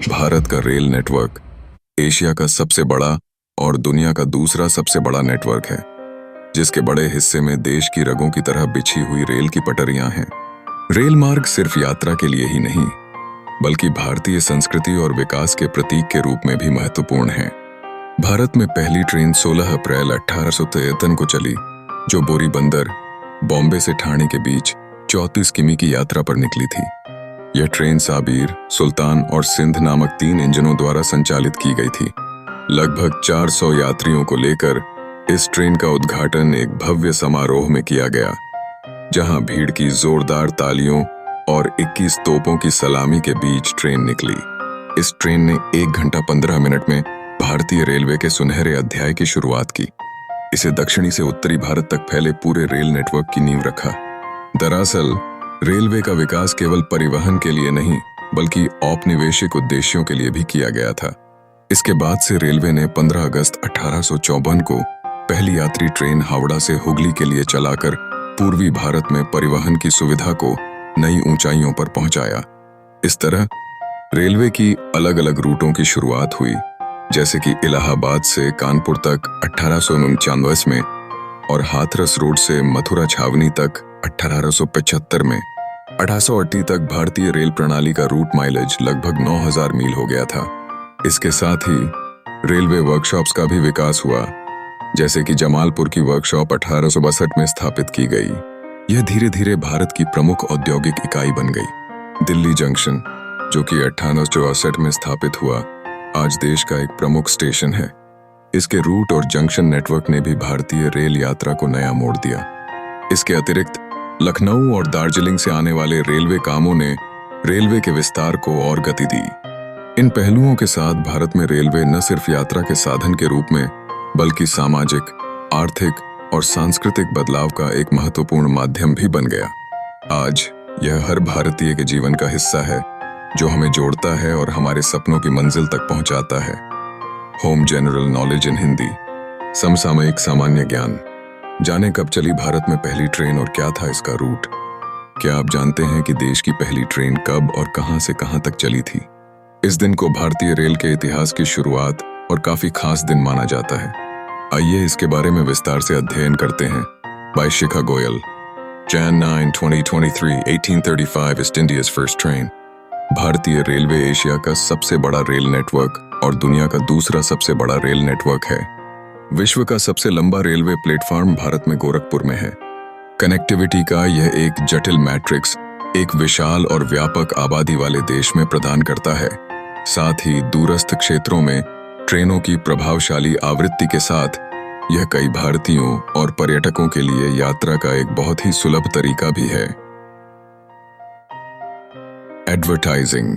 भारत का rail network Asia का सबसे बड़ा और दुनिया का दूसरा सबसे बड़ा नेटवर्क है, जिसके बड़े हिस्से में देश की रगों की तरह बिछी हुई रेल की पटरियां हैं। रेल मार्ग सिर्फ यात्रा के लिए ही नहीं, बल्कि भारतीय संस्कृति और विकास के प्रतीक के रूप में भी महत्वपूर्ण है। भारत में पहली ट्रेन 16 अप्रैल 1853 को चली, जो बोरी बंदर, बॉम्बे से ठाणे के बीच 34 किमी की यात्रा पर निकली थी। यह ट्रेन साबीर, सुल्तान और सिंध नामक 3 इंजनों द्वारा संचालित की गई थी। लगभग 400 यात्रियों को लेकर इस ट्रेन का उद्घाटन एक भव्य समारोह में किया गया, जहां भीड़ की जोरदार तालियों और 21 तोपों की सलामी के बीच ट्रेन निकली। इस ट्रेन ने 1 घंटा 15 मिनट में भारतीय रेलवे के सुनहरे अध्याय की शुरुआत की। इसे दक्षिणी से उत्तरी भारत तक फैले पूरे रेल नेटवर्क की नींव रखा। दरअसल रेलवे का विकास केवल परिवहन के लिए नहीं, बल्कि औपनिवेशिक उद्देश्यों के लिए भी किया गया था। इसके बाद से रेलवे ने 15 अगस्त 1854 को पहली यात्री ट्रेन हावड़ा से हुगली के लिए चलाकर पूर्वी भारत में परिवहन की सुविधा को नई ऊंचाइयों पर पहुंचाया। इस तरह रेलवे की अलग अलग रूटों की शुरुआत हुई, जैसे कि इलाहाबाद से कानपुर तक 1849 में और हाथरस रोड से मथुरा छावनी तक 1875 में। 1880 तक भारतीय रेल प्रणाली का रूट माइलेज लगभग 9000 मील हो गया था। इसके साथ ही रेलवे वर्कशॉप्स का भी विकास हुआ, जैसे कि जमालपुर की वर्कशॉप 1862 में स्थापित की गई। यह धीरे धीरे भारत की प्रमुख औद्योगिक इकाई बन गई। दिल्ली जंक्शन, जो कि 1864 में स्थापित हुआ, आज देश का एक प्रमुख स्टेशन है। इसके रूट और जंक्शन नेटवर्क ने भी भारतीय रेल यात्रा को नया मोड़ दिया। इसके अतिरिक्त लखनऊ और दार्जिलिंग से आने वाले रेलवे कामों ने रेलवे के विस्तार को और गति दी। इन पहलुओं के साथ भारत में रेलवे न सिर्फ यात्रा के साधन के रूप में, बल्कि सामाजिक, आर्थिक और सांस्कृतिक बदलाव का एक महत्वपूर्ण माध्यम भी बन गया। आज यह हर भारतीय के जीवन का हिस्सा है, जो हमें जोड़ता है और हमारे सपनों की मंजिल तक पहुंचाता है। Home general knowledge in Hindi. समसामयिक सामान्य ज्ञान। जाने कब चली भारत में पहली ट्रेन और क्या था इसका रूट? क्या आप जानते हैं कि देश की पहली ट्रेन कब और कहां से कहां तक चली थी? इस दिन को भारतीय रेल के इतिहास की शुरुआत और काफी खास दिन माना जाता है। आइए इसके बारे में विस्तार से अध्ययन करते हैं। By Shikha Goyal. Jan 9, 2023, 1835 East India's first train. भारतीय रेलवे एशिया का सबसे बड़ा रेल नेटवर्क और दुनिया का दूसरा सबसे बड़ा रेल नेटवर्क है। विश्व का सबसे लंबा रेलवे प्लेटफॉर्म भारत में गोरखपुर में है। कनेक्टिविटी का यह एक जटिल मैट्रिक्स एक विशाल और व्यापक आबादी वाले देश में प्रदान करता है। साथ ही दूरस्थ क्षेत्रों में ट्रेनों की प्रभावशाली आवृत्ति के साथ यह कई भारतीयों और पर्यटकों के लिए यात्रा का एक बहुत ही सुलभ तरीका भी है। एडवर्टाइजिंग।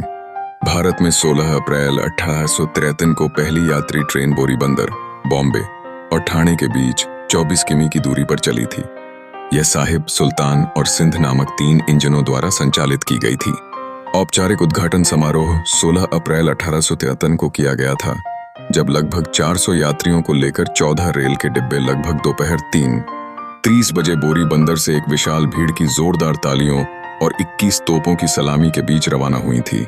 भारत में 16 अप्रैल 1853 को पहली यात्री ट्रेन बोरीबंदर, बॉम्बे और ठाणे के बीच 24 किमी की दूरी पर चली थी। यह साहिब, सुल्तान और सिंध नामक 3 इंजनों द्वारा संचालित की गई थी। औपचारिक उद्घाटन समारोह 16 अप्रैल 1853 को किया गया था, जब लगभग 400 यात्रियों को लेकर 14 रेल के डिब्बे लगभग दोपहर 3:30 बजे बोरीबंदर से एक विशाल भीड़ की जोरदार तालियों और 21 तोपों की सलामी के बीच रवाना हुई थी।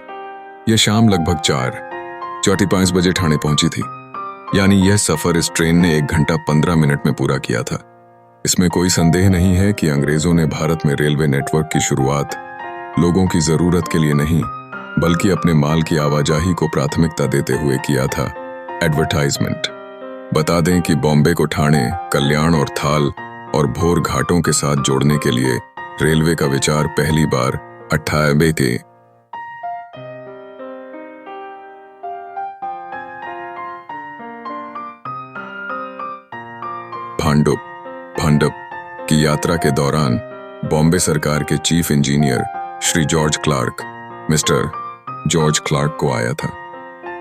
यह शाम लगभग 4:45 बजे ठाणे पहुंची थी। यानी यह सफर इस ट्रेन ने 1 घंटा 15 मिनट में पूरा किया था। इसमें कोई संदेह नहीं है कि अंग्रेजों ने भारत में रेलवे नेटवर्क की शुरुआत लोगों की जरूरत के लिए नहीं, बल्कि अपने माल की आवाजाही को प्राथमिकता देते हुए किया था। एडवर्टाइजमेंट। बता दें कि बॉम्बे को ठाणे, कल्याण और थाल और भोर घाटों के साथ जोड़ने के लिए रेलवे का विचार पहली बार 98 के भांडुप की यात्रा के दौरान बॉम्बे सरकार के chief engineer Shri George Clarke, Mister George Clarke को आया था।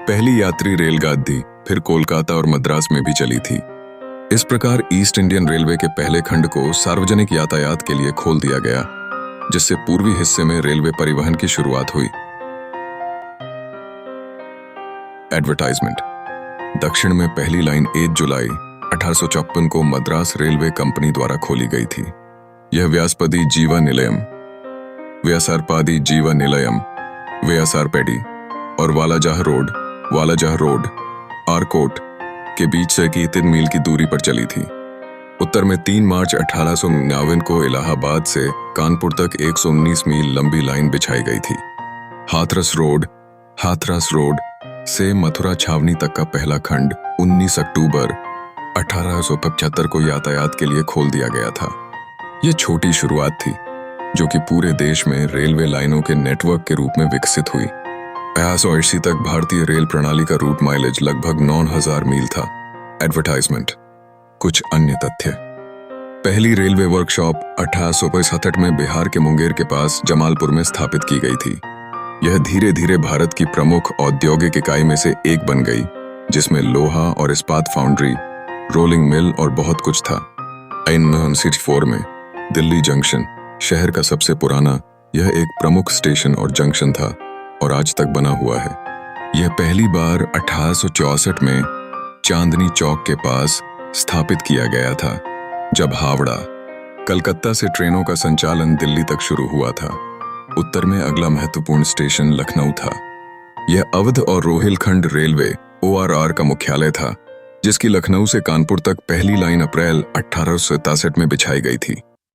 पहली यात्री रेलगाड़ी फिर कोलकाता और मद्रास में भी चली थी। इस प्रकार ईस्ट इंडियन रेलवे के पहले खंड को सार्वजनिक यातायात के लिए खोल दिया गया, जिससे पूर्वी हिस्से में रेलवे परिवहन की शुरुआत हुई। एडवर्टाइजमेंट। दक्षिण में पहली लाइन 8 जुलाई 1854 को मद्रास रेलवे कंपनी द्वारा खोली गई थी। यह व्यासपदी जीवा निलयम, व्यासारपादी जीवा निलयम, व्यासारपेडी और वालाजाह रोड आरकोट के बीच से की 3 मील की दूरी पर चली थी। उत्तर में 3 मार्च 1899 को इलाहाबाद से कानपुर तक 119 मील लंबी लाइन बिछाई गई थी। हाथरस रोड से मथुरा छावनी तक का पहला खंड 19 अक्टूबर 1875 को यातायात के लिए खोल दिया गया था। यह छोटी शुरुआत थी जो कि पूरे देश में रेलवे लाइनों के नेटवर्क के रूप में विकसित हुई। 1980 तक भारतीय रेल प्रणाली का रूट माइलेज लगभग 9000 मील था। एडवर्टाइजमेंट। कुछ अन्य तथ्य। पहली रेलवे वर्कशॉप 1865 में बिहार के मुंगेर के पास जमालपुर में स्थापित की गई थी। यह धीरे धीरे भारत की प्रमुख औद्योगिक इकाई में से एक बन गई, जिसमें लोहा और इस्पात फाउंड्री, रोलिंग मिल और बहुत कुछ था। 1964 में दिल्ली जंक्शन शहर का सबसे पुराना यह एक प्रमुख स्टेशन और जंक्शन था और आज तक बना हुआ है। यह पहली बार 1864 में चांदनी चौक के पास स्थापित किया गया था, जब हावड़ा कलकत्ता से ट्रेनों का संचालन दिल्ली तक शुरू हुआ था। उत्तर में अगला महत्वपूर्ण स्टेशन लखनऊ था। यह अवध और रोहिलखंड रेलवे ORR का मुख्यालय था, जिसकी लखनऊ से कानपुर तक पहली लाइन अप्रैल 1867 में बिछाई गई थी।